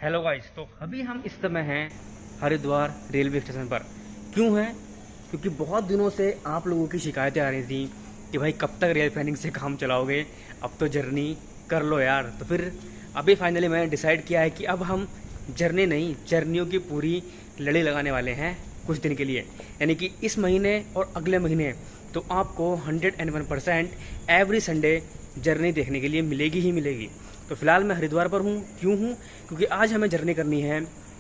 Hello guys, तो अभी हम इस समय हैं हरिद्वार रेलवे स्टेशन पर। क्यों है? क्योंकि बहुत दिनों से आप लोगों की शिकायतें आ रही थी कि भाई कब तक रेल फैनिंग से काम चलाओगे, अब तो जर्नी कर लो यार। तो फिर अभी फाइनली मैंने डिसाइड किया है कि अब हम जर्नी नहीं, जर्नियों की पूरी लड़ी लगाने वाले हैं कुछ दिन के लिए। यानी कि इस महीने और अगले महीने तो आपको 101% एवरी संडे जर्नी देखने के लिए मिलेगी ही मिलेगी। तो फिलहाल मैं हरिद्वार पर हूँ। क्यों हूँ? क्योंकि आज हमें जर्नी करनी है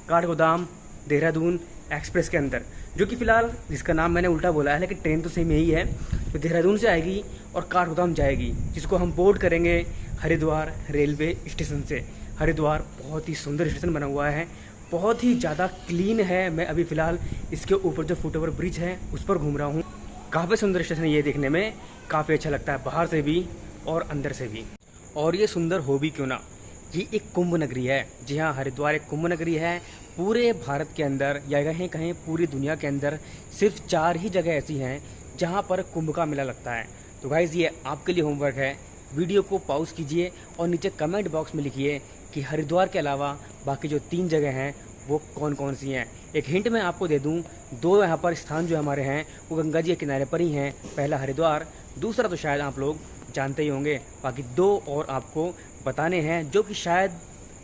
काठगोदाम देहरादून एक्सप्रेस के अंदर, जो कि फ़िलहाल जिसका नाम मैंने उल्टा बोला है, लेकिन ट्रेन तो सेम यही है। तो देहरादून से आएगी और काठगोदाम जाएगी, जिसको हम बोर्ड करेंगे हरिद्वार रेलवे स्टेशन से। हरिद्वार बहुत ही सुंदर स्टेशन बना हुआ है, बहुत ही ज़्यादा क्लीन है। मैं अभी फ़िलहाल इसके ऊपर जो फुट ओवर ब्रिज है उस पर घूम रहा हूँ। काफ़ी सुंदर स्टेशन ये देखने में काफ़ी अच्छा लगता है, बाहर से भी और अंदर से भी। और ये सुंदर हो भी क्यों ना, ये एक कुंभ नगरी है। जी हाँ, हरिद्वार एक कुंभ नगरी है। पूरे भारत के अंदर या कहीं कहीं पूरी दुनिया के अंदर सिर्फ 4 ही जगह ऐसी हैं जहाँ पर कुंभ का मेला लगता है। तो गाइज़, ये आपके लिए होमवर्क है। वीडियो को पॉज कीजिए और नीचे कमेंट बॉक्स में लिखिए कि हरिद्वार के अलावा बाकी जो 3 जगह हैं वो कौन कौन सी हैं। एक हिंट मैं आपको दे दूं, 2 यहाँ पर स्थान जो हमारे हैं वो गंगा जी के किनारे पर ही हैं। पहला हरिद्वार, दूसरा तो शायद आप लोग जानते ही होंगे। बाकी 2 और आपको बताने हैं जो कि शायद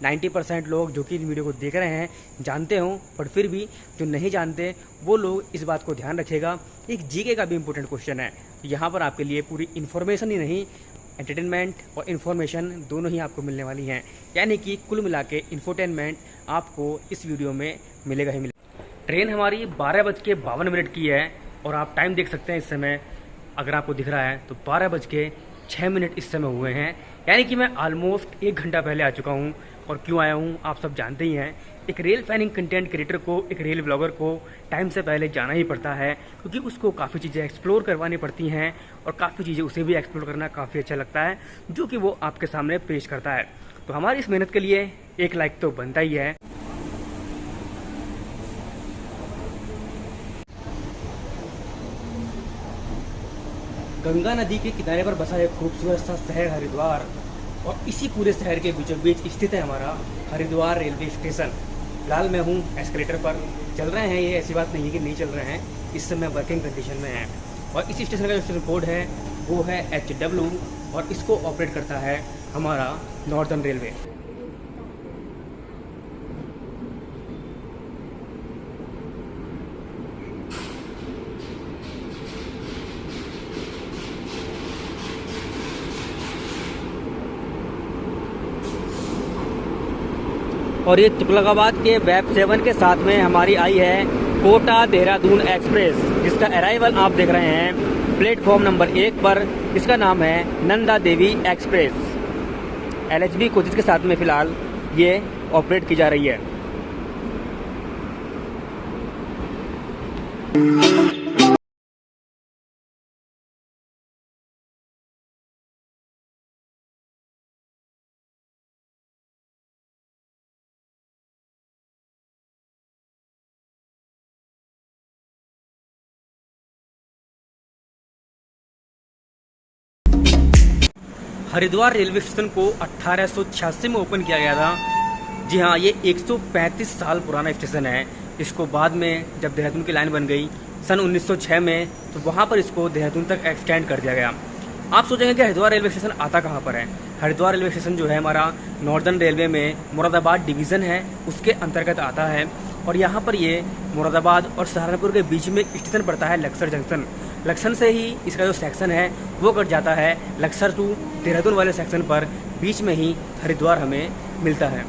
90% लोग जो कि इन वीडियो को देख रहे हैं जानते हों, पर फिर भी जो नहीं जानते वो लोग इस बात को ध्यान रखिएगा। एक जीके का भी इम्पोर्टेंट क्वेश्चन है। तो यहाँ पर आपके लिए पूरी इन्फॉर्मेशन ही नहीं, एंटरटेनमेंट और इन्फॉर्मेशन दोनों ही आपको मिलने वाली हैं। यानी कि कुल मिला के इन्फोटेनमेंट आपको इस वीडियो में मिलेगा ही मिलेगा। ट्रेन हमारी 12:52 की है और आप टाइम देख सकते हैं इस समय, अगर आपको दिख रहा है तो 12:06 इस समय हुए हैं। यानी कि मैं ऑलमोस्ट 1 घंटा पहले आ चुका हूँ। और क्यों आया हूँ आप सब जानते ही हैं। एक रेल फैनिंग कंटेंट क्रिएटर को, एक रेल ब्लॉगर को टाइम से पहले जाना ही पड़ता है, क्योंकि उसको काफ़ी चीज़ें एक्सप्लोर करवानी पड़ती हैं और काफ़ी चीज़ें उसे भी एक्सप्लोर करना काफ़ी अच्छा लगता है, जो कि वो आपके सामने पेश करता है। तो हमारी इस मेहनत के लिए एक लाइक तो बनता ही है। गंगा नदी के किनारे पर बसा एक खूबसूरत सा शहर हरिद्वार, और इसी पूरे शहर के बीचों बीच स्थित है हमारा हरिद्वार रेलवे स्टेशन। फिलहाल मैं हूँ एस्केलेटर पर, चल रहे हैं, ये ऐसी बात नहीं है कि नहीं चल रहे हैं, इस समय वर्किंग कंडीशन में है। और इस स्टेशन का जो स्टेशन कोड है वो है HW, और इसको ऑपरेट करता है हमारा नॉर्दर्न रेलवे। और ये तुगलकाबाद के वेब 7 के साथ में हमारी आई है कोटा देहरादून एक्सप्रेस, जिसका अराइवल आप देख रहे हैं प्लेटफॉर्म नंबर 1 पर। इसका नाम है Nanda Devi express. LHB coaches के साथ में फ़िलहाल ये ऑपरेट की जा रही है। हरिद्वार रेलवे स्टेशन को 1886 में ओपन किया गया था। जी हाँ, ये 135 साल पुराना स्टेशन है। इसको बाद में जब देहरादून की लाइन बन गई सन 1906 में, तो वहाँ पर इसको देहरादून तक एक्सटेंड कर दिया गया। आप सोचेंगे कि हरिद्वार रेलवे स्टेशन आता कहाँ पर है। हरिद्वार रेलवे स्टेशन जो है हमारा नॉर्दर्न रेलवे में मुरादाबाद डिवीज़न है, उसके अंतर्गत आता है। और यहाँ पर ये मुरादाबाद और सहारनपुर के बीच में स्टेशन पड़ता है लक्सर जंक्शन। लक्सर से ही इसका जो सेक्शन है वो कट जाता है लक्सर टू देहरादून वाले सेक्शन पर, बीच में ही हरिद्वार हमें मिलता है।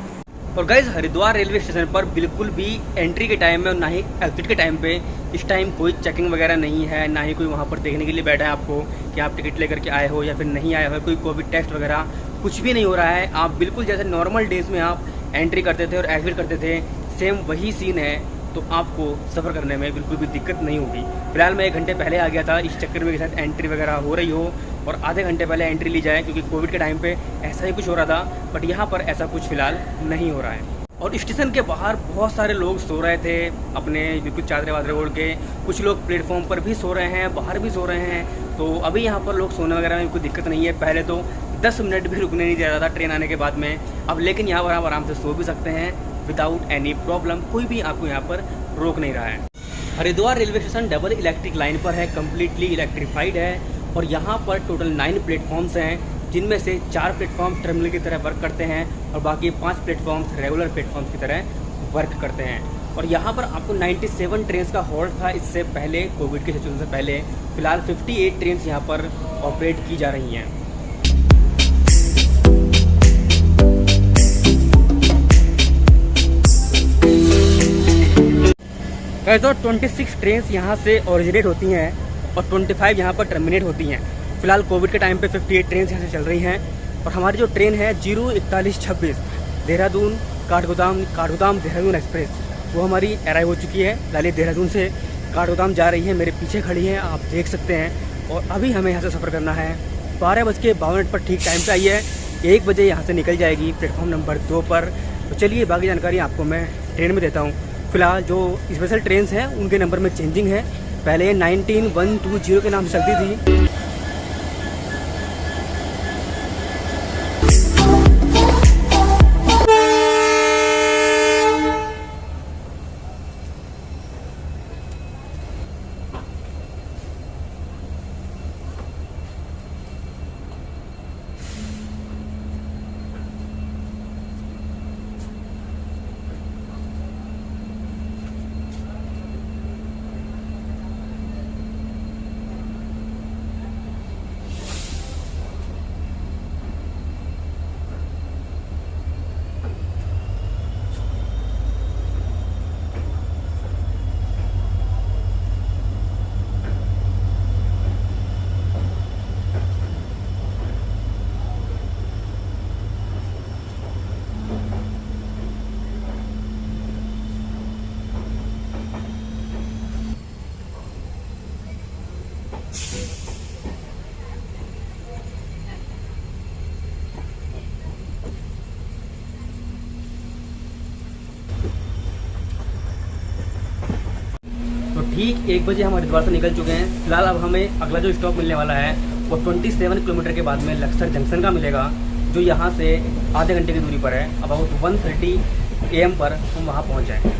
और गाइज, हरिद्वार रेलवे स्टेशन पर बिल्कुल भी एंट्री के टाइम में और ना ही एग्जिट के टाइम पे इस टाइम कोई चेकिंग वगैरह नहीं है, ना ही कोई वहाँ पर देखने के लिए बैठा है आपको कि आप टिकट लेकर के आए हो या फिर नहीं आए हो। कोई कोविड टेस्ट वगैरह कुछ भी नहीं हो रहा है। आप बिल्कुल जैसे नॉर्मल डेज में आप एंट्री करते थे और एग्जिट करते थे, सेम वही सीन है। तो आपको सफ़र करने में बिल्कुल भी दिक्कत नहीं होगी। फिलहाल मैं 1 घंटे पहले आ गया था, इस चक्कर में के साथ एंट्री वगैरह हो रही हो और आधे घंटे पहले एंट्री ली जाए, क्योंकि कोविड के टाइम पे ऐसा ही कुछ हो रहा था। बट यहाँ पर ऐसा कुछ फ़िलहाल नहीं हो रहा है। और स्टेशन के बाहर बहुत सारे लोग सो रहे थे अपने बिल्कुल चादरे वादरे ओढ़ के। कुछ लोग प्लेटफॉर्म पर भी सो रहे हैं, बाहर भी सो रहे हैं। तो अभी यहाँ पर लोग सोने वगैरह में कोई दिक्कत नहीं है। पहले तो 10 मिनट भी रुकने नहीं दे रहा था ट्रेन आने के बाद में, अब लेकिन यहाँ पर आप आराम से सो भी सकते हैं विदाउट एनी प्रॉब्लम। कोई भी आपको यहाँ पर रोक नहीं रहा है। Haridwar railway station double electric line पर है, कम्प्लीटली इलेक्ट्रीफाइड है और यहाँ पर टोटल 9 प्लेटफॉर्म्स हैं, जिनमें से 4 प्लेटफॉर्म टर्मिनल की तरह वर्क करते हैं और बाकी 5 प्लेटफॉर्म्स रेगुलर प्लेटफॉर्म्स की तरह वर्क करते हैं। और यहाँ पर आपको 97 ट्रेन का हॉल्ट था इससे पहले, कोविड के सिचुएशन से पहले। फिलहाल 58 ट्रेन यहाँ पर ऑपरेट की जा रही हैं। तो 26 ट्रेन यहाँ से ओरिजिनेट होती हैं और 25 यहाँ पर टर्मिनेट होती हैं। फिलहाल कोविड के टाइम पे 58 ट्रेन यहाँ से चल रही हैं और हमारी जो ट्रेन है 04126 देहरादून काठगोदाम देहरादून एक्सप्रेस, वो हमारी अराइव हो चुकी है। फिलहाल देहरादून से काठगोदाम जा रही है, मेरे पीछे खड़ी है, आप देख सकते हैं। और अभी हमें यहाँ से सफ़र करना है। 12:52 पर ठीक टाइम पे आई है, 1 बजे यहाँ से निकल जाएगी प्लेटफॉर्म नंबर 2 पर। तो चलिए बाकी जानकारी आपको मैं ट्रेन में देता हूँ। फिलहाल जो स्पेशल ट्रेन हैं उनके नंबर में चेंजिंग है। पहले 19120 के नाम से चलती थी। ठीक 1 बजे हम हरिद्वार से निकल चुके हैं। फिलहाल अब हमें अगला जो स्टॉप मिलने वाला है वो 27 किलोमीटर के बाद में लक्सर जंक्शन का मिलेगा, जो यहाँ से आधे घंटे की दूरी पर है। अबाउट 1:30 AM पर हम वहाँ पहुँच जाएंगे।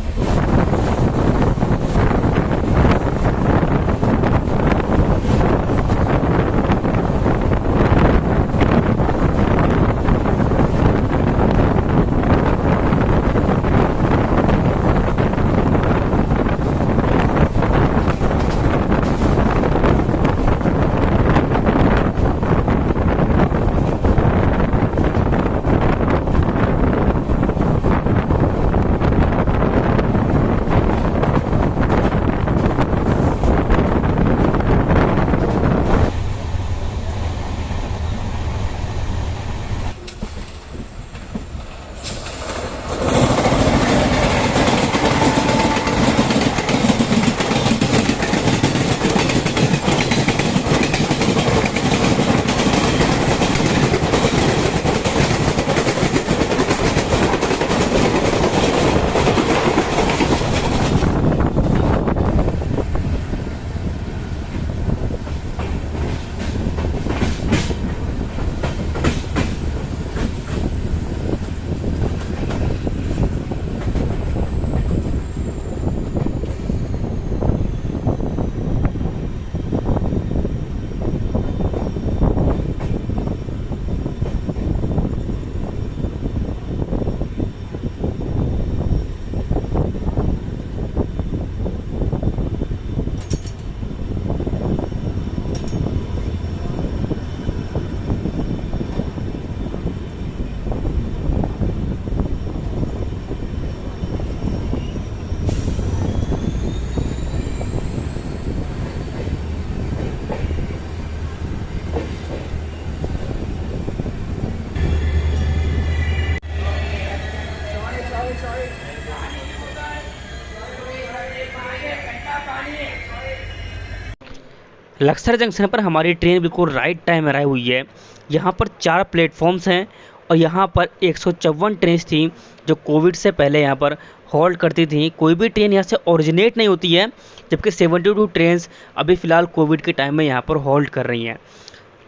लक्सर जंक्शन पर हमारी ट्रेन बिल्कुल राइट टाइम अराइव हुई है। यहाँ पर 4 प्लेटफॉर्म्स हैं और यहाँ पर 154 ट्रेन थी जो कोविड से पहले यहाँ पर हॉल्ट करती थी। कोई भी ट्रेन यहाँ से ओरिजिनेट नहीं होती है, जबकि 72 ट्रेन अभी फ़िलहाल कोविड के टाइम में यहाँ पर हॉल्ट कर रही हैं।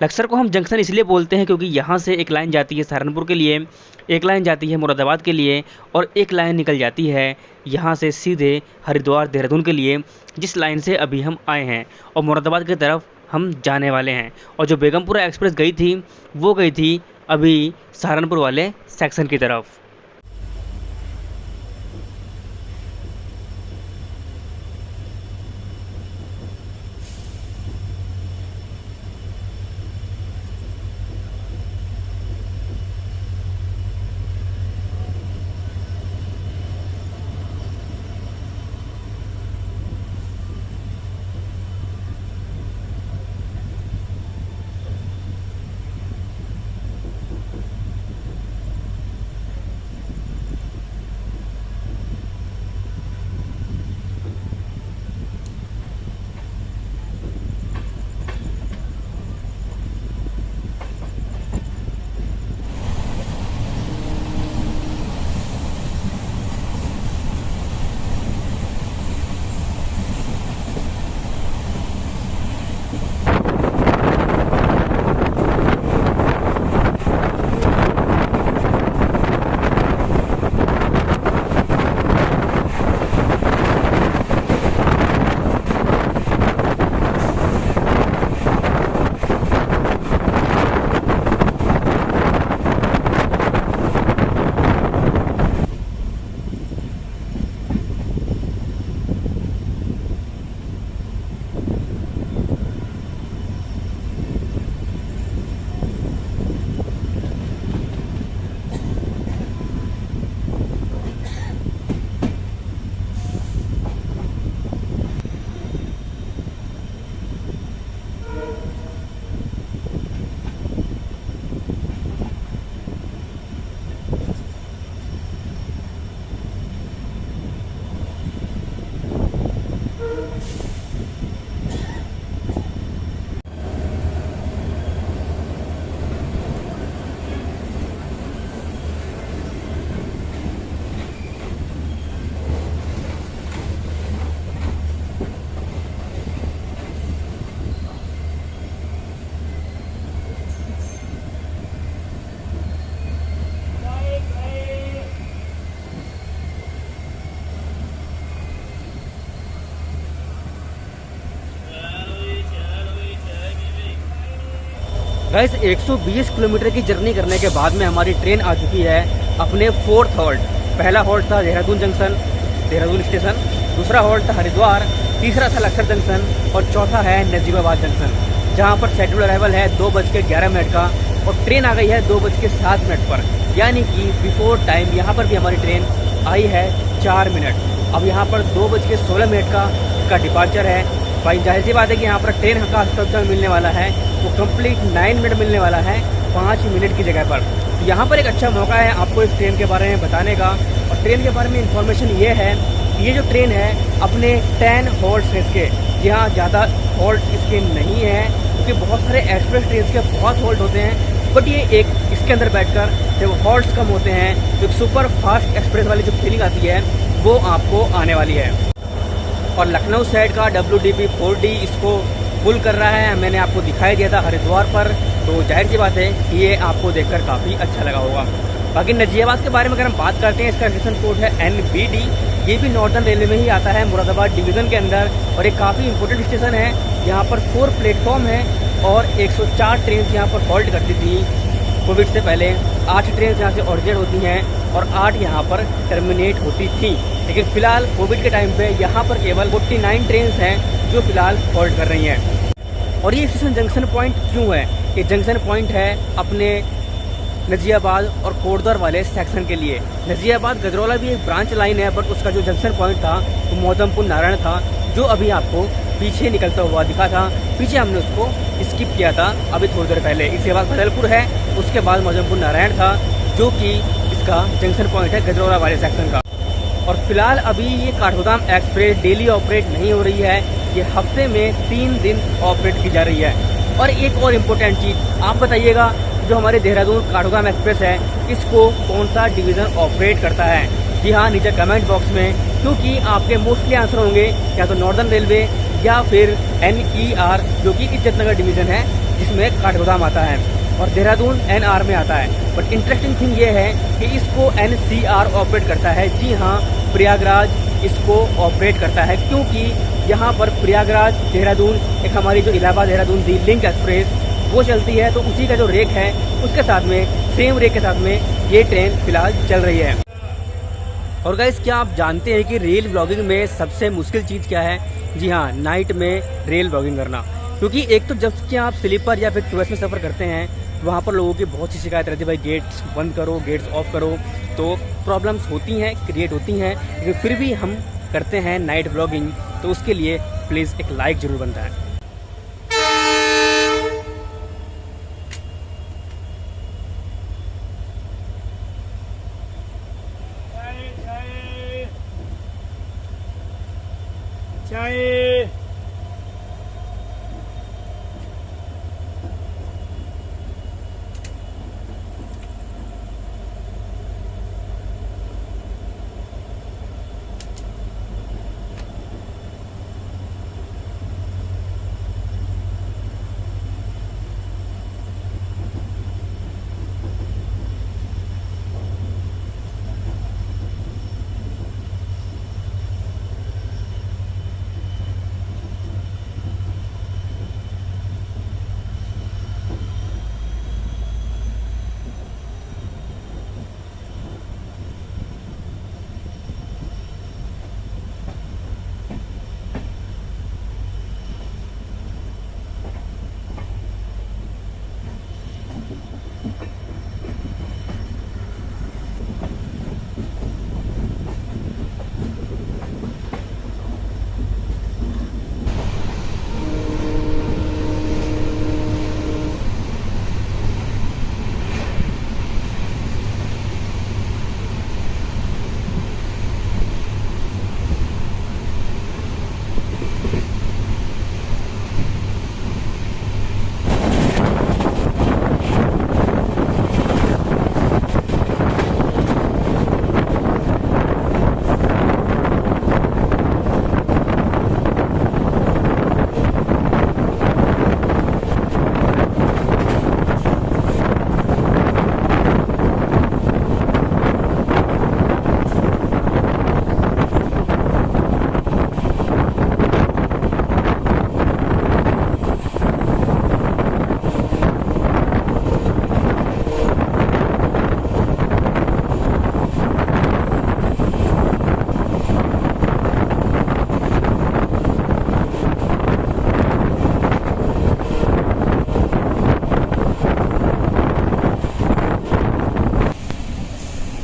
लक्सर को हम जंक्शन इसलिए बोलते हैं क्योंकि यहाँ से एक लाइन जाती है सहारनपुर के लिए, एक लाइन जाती है मुरादाबाद के लिए और एक लाइन निकल जाती है यहाँ से सीधे हरिद्वार देहरादून के लिए, जिस लाइन से अभी हम आए हैं और मुरादाबाद की तरफ हम जाने वाले हैं। और जो बेगमपुरा एक्सप्रेस गई थी वो गई थी अभी सहारनपुर वाले सेक्शन की तरफ। गाइस 120 किलोमीटर की जर्नी करने के बाद में हमारी ट्रेन आ चुकी है अपने 4th हॉल्ट। पहला हॉल्ट था देहरादून जंक्शन, देहरादून स्टेशन, दूसरा हॉल्ट था हरिद्वार, तीसरा था लक्सर जंक्शन और चौथा है नजीबाबाद जंक्शन, जहां पर शेड्यूल अराइवल है 2:11 का और ट्रेन आ गई है 2:07 पर, यानी कि बिफोर टाइम यहाँ पर भी हमारी ट्रेन आई है 4 मिनट। अब यहाँ पर 2:16 का इसका डिपार्चर है। भाई जाहिर सी बात है कि यहाँ पर ट्रेन का स्ट्रक्चर मिलने वाला है वो कंप्लीट 9 मिनट मिलने वाला है 5 मिनट की जगह पर। तो यहाँ पर एक अच्छा मौका है आपको इस ट्रेन के बारे में बताने का। और ट्रेन के बारे में इंफॉर्मेशन ये है कि ये जो ट्रेन है अपने 10 हॉल्ट्स है इसके, यहाँ ज़्यादा हॉल्ट्स इसके नहीं है क्योंकि बहुत सारे एक्सप्रेस ट्रेन के बहुत हॉल्ट होते हैं, बट ये एक इसके अंदर बैठकर जब हॉल्ट्स कम होते हैं तो एक सुपर फास्ट एक्सप्रेस वाली जो फीलिंग आती है वो आपको आने वाली है। और लखनऊ साइड का WDP 4D इसको पुल कर रहा है, मैंने आपको दिखाई दिया था हरिद्वार पर, तो जाहिर सी बात है कि ये आपको देखकर काफ़ी अच्छा लगा होगा। बाकी नजीबाबाद के बारे में अगर हम बात करते हैं, इसका स्टेशन कोड है NBD। ये भी नॉर्दर्न रेलवे में ही आता है मुरादाबाद डिवीज़न के अंदर और एक काफ़ी इंपॉर्टेंट स्टेशन है। यहाँ पर 4 प्लेटफॉर्म है और 104 ट्रेन यहाँ पर हॉल्ट करती थी कोविड से पहले। 8 ट्रेन यहाँ से ऑरिजिनेट होती हैं और 8 यहाँ पर टर्मिनेट होती थी, लेकिन फिलहाल कोविड के टाइम पे यहाँ पर केवल 49 ट्रेन हैं जो फिलहाल हॉल्ट कर रही हैं। और ये स्टेशन जंक्शन पॉइंट क्यों है? ये जंक्शन पॉइंट है अपने नजीबाबाद और कोटद्वार वाले सेक्शन के लिए। नजीबाबाद गजरौला भी एक ब्रांच लाइन है, बट उसका जो जंक्शन पॉइंट था वो मौजमपुर नारायण था, जो अभी आपको पीछे निकलता हुआ दिखा था। पीछे हमने उसको स्किप किया था अभी थोड़ी देर पहले। इसके बाद फतेहपुर है, उसके बाद मौजमपुर नारायण था, जो कि इसका जंक्शन पॉइंट है गजरौला वाले सेक्शन का। और फिलहाल अभी ये काठगोदाम एक्सप्रेस डेली ऑपरेट नहीं हो रही है, ये हफ्ते में 3 दिन ऑपरेट की जा रही है। और एक और इम्पोर्टेंट चीज़ आप बताइएगा, जो हमारे देहरादून काठगोदाम एक्सप्रेस है इसको कौन सा डिवीज़न ऑपरेट करता है? जी हाँ, नीचे कमेंट बॉक्स में, क्योंकि आपके मोस्टली आंसर होंगे या तो नॉर्दर्न रेलवे या फिर NER जो कि इज्जतनगर डिवीज़न है, जिसमें काठगोदाम आता है और देहरादून NR में आता है। बट इंटरेस्टिंग थिंग ये है कि इसको NCR ऑपरेट करता है। जी हाँ, प्रयागराज इसको ऑपरेट करता है, क्योंकि यहाँ पर प्रयागराज देहरादून एक हमारी जो इलाहाबाद देहरादून दी लिंक एक्सप्रेस वो चलती है, तो उसी का जो रेक है उसके साथ में, सेम रेक के साथ में ये ट्रेन फिलहाल चल रही है। और गाइस, क्या आप जानते हैं कि रेल ब्लॉगिंग में सबसे मुश्किल चीज़ क्या है? जी हाँ, नाइट में रेल ब्लॉगिंग करना। क्योंकि एक तो जब कि आप स्लीपर या फिर टूरिस्ट में सफ़र करते हैं, वहाँ पर लोगों की बहुत सी शिकायत रहती है, भाई गेट्स बंद करो, गेट्स ऑफ करो। तो प्रॉब्लम्स होती हैं, क्रिएट होती हैं, लेकिन फिर भी हम करते हैं नाइट ब्लॉगिंग, तो उसके लिए प्लीज़ एक लाइक ज़रूर बनता है। चाय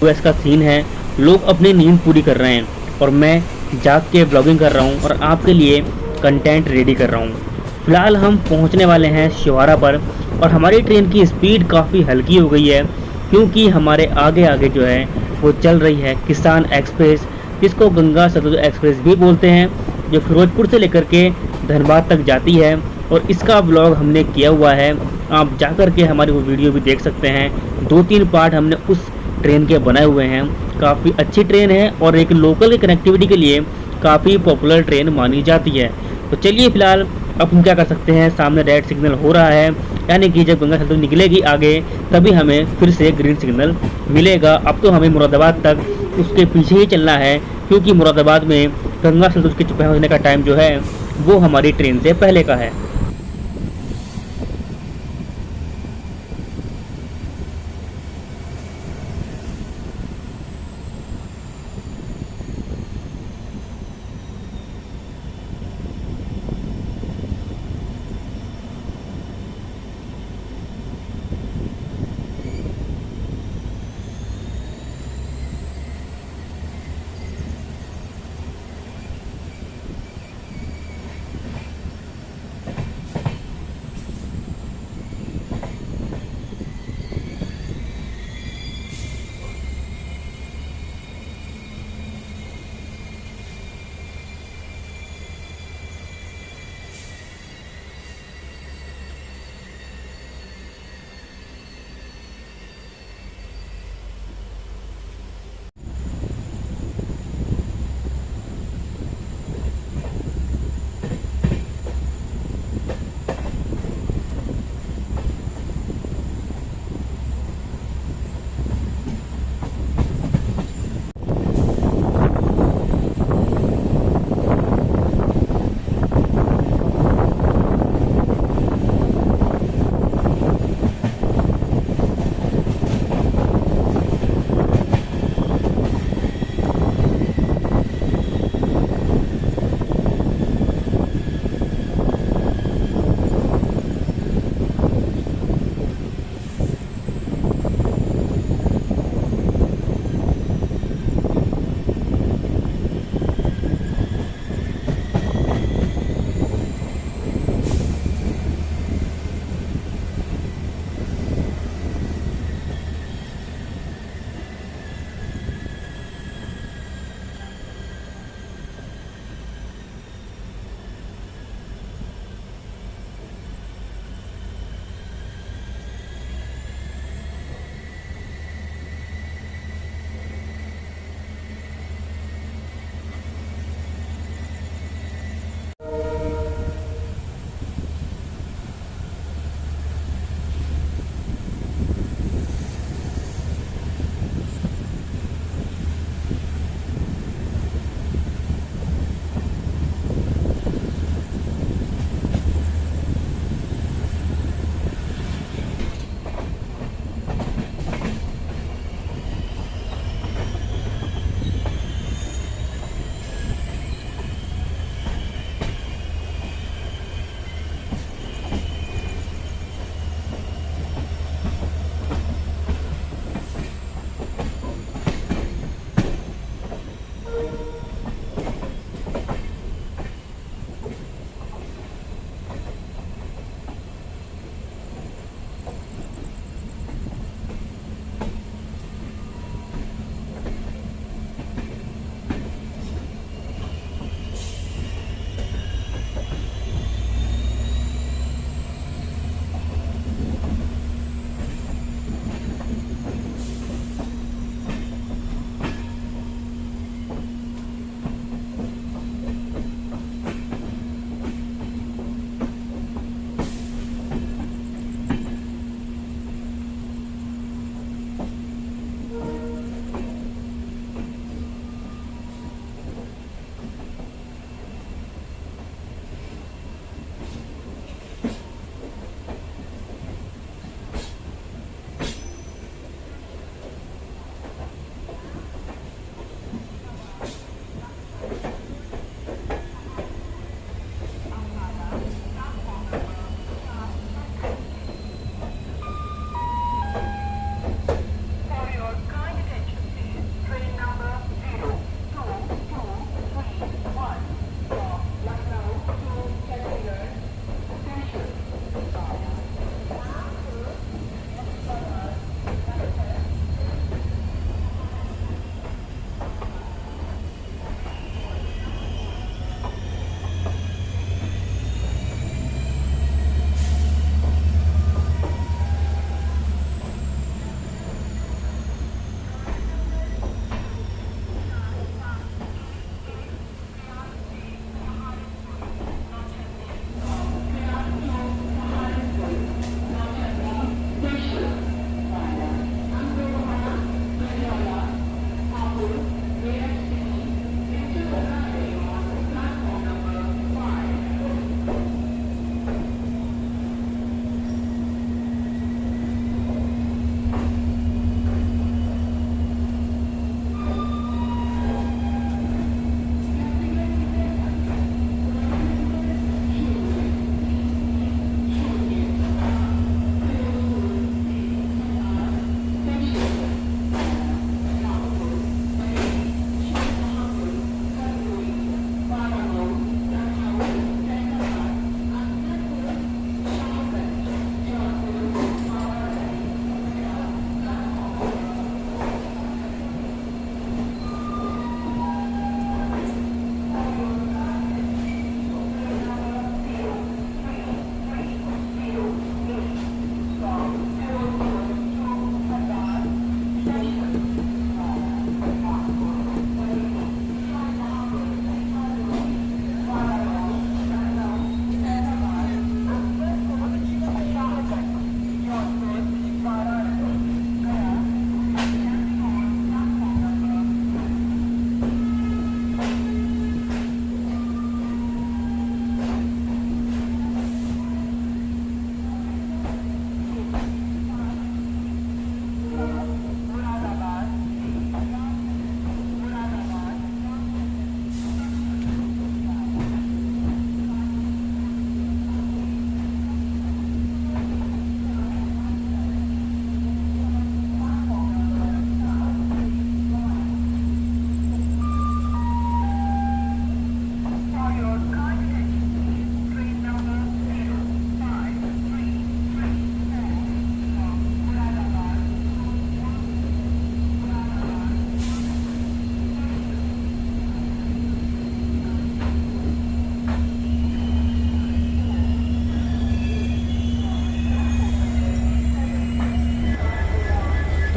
यूएस का सीन है, लोग अपनी नींद पूरी कर रहे हैं और मैं जाग के ब्लॉगिंग कर रहा हूँ और आपके लिए कंटेंट रेडी कर रहा हूँ। फिलहाल हम पहुँचने वाले हैं शिवारा पर और हमारी ट्रेन की स्पीड काफ़ी हल्की हो गई है, क्योंकि हमारे आगे आगे जो है वो चल रही है किसान एक्सप्रेस, जिसको गंगा सतलुज एक्सप्रेस भी बोलते हैं, जो फिरोजपुर से लेकर के धनबाद तक जाती है। और इसका ब्लॉग हमने किया हुआ है, आप जा कर के हमारी वो वीडियो भी देख सकते हैं। 2-3 पार्ट हमने उस ट्रेन के बनाए हुए हैं। काफ़ी अच्छी ट्रेन है और एक लोकल की कनेक्टिविटी के लिए काफ़ी पॉपुलर ट्रेन मानी जाती है। तो चलिए फिलहाल अब हम क्या कर सकते हैं, सामने रेड सिग्नल हो रहा है, यानी कि जब गंगा सतलुज निकलेगी आगे तभी हमें फिर से ग्रीन सिग्नल मिलेगा। अब तो हमें मुरादाबाद तक उसके पीछे ही चलना है, क्योंकि मुरादाबाद में गंगा सतलुज के पहुँचने का टाइम जो है वो हमारी ट्रेन से पहले का है।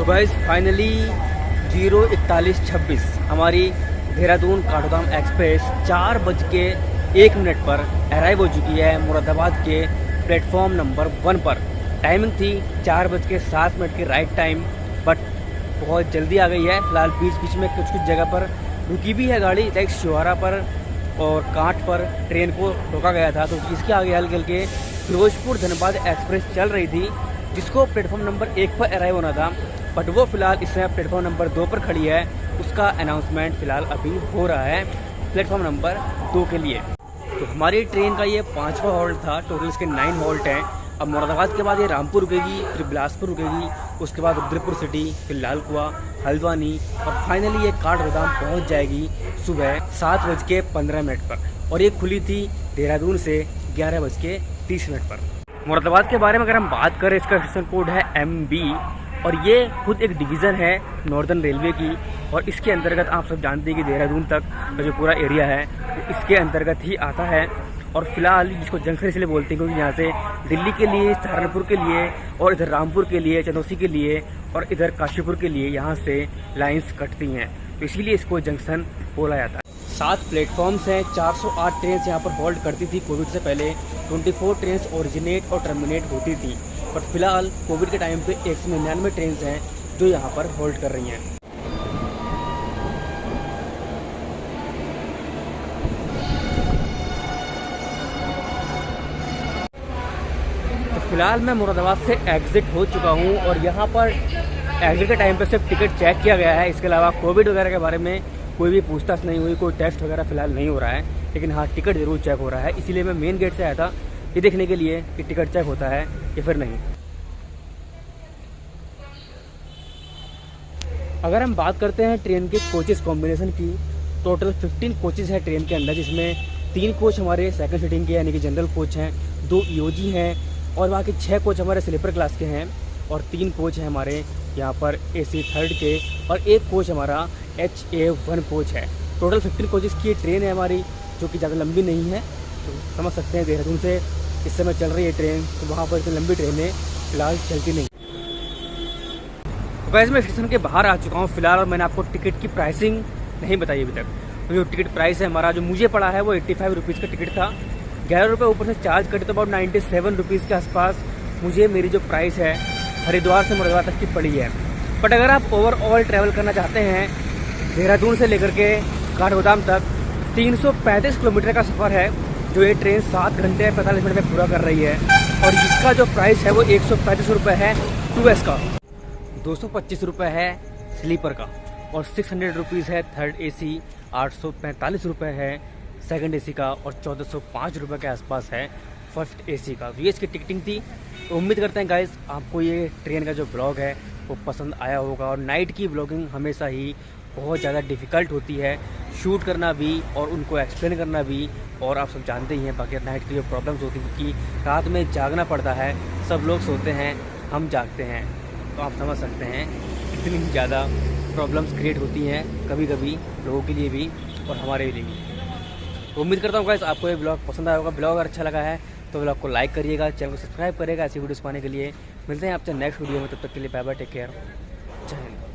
तो गाइस फाइनली 0:41:26 हमारी देहरादून काठगोदाम एक्सप्रेस 4:01 पर अराइव हो चुकी है मुरादाबाद के प्लेटफॉर्म नंबर 1 पर। टाइमिंग थी 4:07 की राइट टाइम, बट बहुत जल्दी आ गई है। फिलहाल बीच बीच में कुछ कुछ जगह पर रुकी भी है गाड़ी, लाइक शिवारा पर और कांठ पर ट्रेन को रोका गया था। तो इसके आगे हल्के हल्के फिरोजपुर धनबाद एक्सप्रेस चल रही थी, जिसको प्लेटफॉर्म नंबर 1 पर अराइव होना था, बट वो फिलहाल इस समय प्लेटफॉर्म नंबर 2 पर खड़ी है। उसका अनाउंसमेंट फिलहाल अभी हो रहा है प्लेटफॉर्म नंबर 2 के लिए। तो हमारी ट्रेन का ये 5वां हॉल्ट था, टोटल इसके 9 हॉल्ट हैं। अब मुरादाबाद के बाद ये रामपुर रुकेगी, फिर बिलासपुर रुकेगी, उसके बाद रुद्रपुर सिटी, फिर लाल कुआं, हल्द्वानी और फाइनली ये काठगोदाम पहुंच जाएगी सुबह 7:15 पर। और ये खुली थी देहरादून से 11:30 पर। मुरादाबाद के बारे में अगर हम बात करें, इसका स्टेशन कोड है MB और ये खुद एक डिवीज़न है नॉर्दर्न रेलवे की। और इसके अंतर्गत आप सब जानते हैं कि देहरादून तक का जो पूरा एरिया है वो इसके अंतर्गत ही आता है। और फिलहाल इसको जंक्शन इसलिए बोलते हैं क्योंकि यहाँ से दिल्ली के लिए, सहारनपुर के लिए और इधर रामपुर के लिए, चंदौसी के लिए और इधर काशीपुर के लिए यहाँ से लाइंस कटती हैं, तो इसीलिए इसको जंक्शन बोला जाता है। 7 प्लेटफॉर्म्स हैं, 408 ट्रेन यहाँ पर होल्ड करती थी कोविड से पहले। 24 ट्रेन ओरिजिनेट और टर्मिनेट होती थी, बट फिलहाल कोविड के टाइम पे 199 ट्रेन हैं जो यहाँ पर होल्ड कर रही हैं। तो फिलहाल मैं मुरादाबाद से एग्जिट हो चुका हूँ और यहाँ पर एग्जिट के टाइम पे सिर्फ टिकट चेक किया गया है। इसके अलावा कोविड वगैरह के बारे में कोई भी पूछताछ नहीं हुई, कोई टेस्ट वगैरह फिलहाल नहीं हो रहा है, लेकिन हाँ टिकट जरूर चेक हो रहा है। इसीलिए मैं मेन गेट से आया था ये देखने के लिए कि टिकट चेक होता है या फिर नहीं। अगर हम बात करते हैं ट्रेन के कोचेस कॉम्बिनेशन की, टोटल 15 कोचेस हैं ट्रेन के अंदर, जिसमें 3 कोच हमारे सेकंड सीटिंग के यानी कि जनरल कोच हैं, 2 EOG हैं और बाकी 6 कोच हमारे स्लीपर क्लास के हैं और 3 कोच हैं हमारे यहाँ पर AC थर्ड के और 1 कोच हमारा HA1 कोच है। टोटल 15 कोचेस की ट्रेन है हमारी, जो कि ज़्यादा लंबी नहीं है। तो समझ सकते हैं देहरादून से इस समय चल रही है ट्रेन, तो वहाँ पर इतनी लंबी ट्रेनें फिलहाल चलती नहीं। तो वैसे मैं स्टेशन के बाहर आ चुका हूँ फिलहाल, और मैंने आपको टिकट की प्राइसिंग नहीं बताई अभी तक। तो जो टिकट प्राइस है हमारा, जो मुझे पड़ा है वो 85 रुपीज़ का टिकट था। 11 रुपये ऊपर से चार्ज कटे तो अबाउट 97 रुपीज़ के आसपास मुझे मेरी जो प्राइस है हरिद्वार से मुरादाबाद तक की पड़ी है। बट अगर आप ओवरऑल ट्रैवल करना चाहते हैं देहरादून से लेकर के काठगोदाम तक, 335 किलोमीटर का सफ़र है जो ये ट्रेन 7 घंटे 45 मिनट में पूरा कर रही है। और जिसका जो प्राइस है वो 135 रुपये है 2S का, 225 रुपये है स्लीपर का और 600 रुपीज़ है थर्ड AC, 845 रुपये है सेकंड AC का और 1405 रुपये के आसपास है फर्स्ट AC का। तो ये इसकी टिकटिंग थी। तो उम्मीद करते हैं गाइस आपको ये ट्रेन का जो ब्लॉग है वो पसंद आया होगा। और नाइट की ब्लॉगिंग हमेशा ही बहुत ज़्यादा डिफ़िकल्ट होती है, शूट करना भी और उनको एक्सप्लेन करना भी। और आप सब जानते ही हैं बाकी नाइट की जो प्रॉब्लम्स होती हैं, क्योंकि रात में जागना पड़ता है, सब लोग सोते हैं, हम जागते हैं, तो आप समझ सकते हैं कितनी ज़्यादा प्रॉब्लम्स क्रिएट होती हैं कभी कभी लोगों के लिए भी और हमारे लिए भी। तो उम्मीद करता हूँ गाइस आपको ये ब्लॉग पसंद आया होगा। ब्लॉग अगर अच्छा लगा है तो ब्लॉग को लाइक करिएगा, चैनल को सब्सक्राइब करिएगा ऐसी वीडियोस पाने के लिए। मिलते हैं आपसे नेक्स्ट वीडियो में, तब तक के लिए बाय बाय, टेक केयर, जय हिंद।